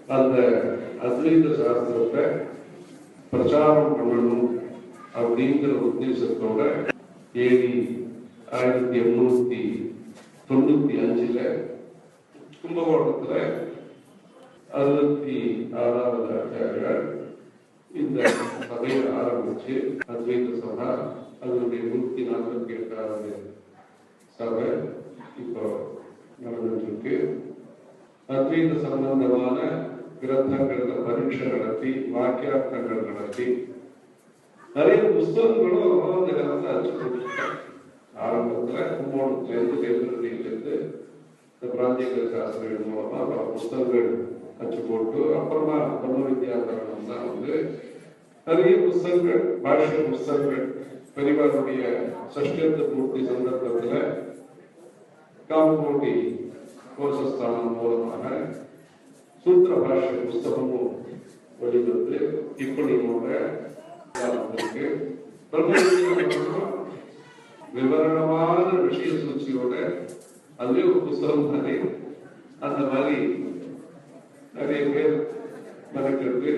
அந்த அத்வைத சாஸ்திரத்தை பிரச்சாரம் பண்ணணும் அப்படிங்கிற உத்தேசத்தோட ஏடி 1895 கும்பகோணத்துல 66வது ஆச்சாரியார் இந்த சபையை ஆரம்பிச்சு அத்வைத சபா அதனுடைய 148வது சபை இப்போ நடந்துட்டு அத்வைத சம்பந்தமான கிரந்தங்கள்ல பரீட்சை நடத்தி வாக்கியார்த்தங்கள் நடத்தி நிறைய புஸ்தகங்களும் அந்த காலத்துல அச்சு போட்டுருக்காங்க. ஆரம்பத்துல கும்போணத்திலிருந்து வேலுநடியிலிருந்து இந்த பிராந்திய சாஸ்திரங்கள் மூலமா பல புஸ்தகங்கள் அச்சு போட்டு அப்புறமா பிரம்ம வித்யாபரணம் தான் நிறைய புஸ்தகங்கள் பாஷ்ய புஸ்தகங்கள் பெரியவருடைய சஷ்டியர்த்த பூர்த்தி சந்தர்ப்பத்துல காமகோட்டி கோஷஸ்தானம் மூலமாக சூத்திர பாஷ்ய புஸ்தகமும் வெளிவந்து இப்படி விவரணமான விஷய சூழ்ச்சியோட அதுவே ஒரு புஸ்தகம் தானே. அந்த மாதிரி நிறைய பேர் மெனக்கெட்டு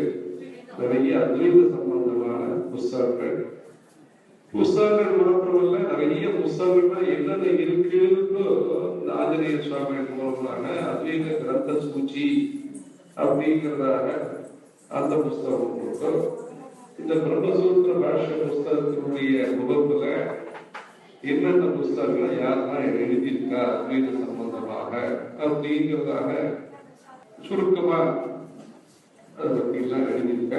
நிறைய அத்வைத சம்பந்தமான புஸ்தகங்கள் மாத்திரமல்ல நிறைய புஸ்தகங்கள்னா என்னென்ன இருக்குன்னு ஆஞ்சநேய சுவாமி மூலமான அத்வைத கிரந்த சூச்சி அப்படிங்கிறதாக அந்த புஸ்தகம் போட்டு இந்த பிரம்மசூத்திர பாஷ்ய புஸ்தகத்தினுடைய முகப்புல என்னென்ன புஸ்தகங்களை யாரெல்லாம் எழுதியிருக்கா அத்வைத சம்பந்தமாக அப்படிங்கிறதாக சுருக்கமா அதை பத்தி எல்லாம் எழுதியிருக்க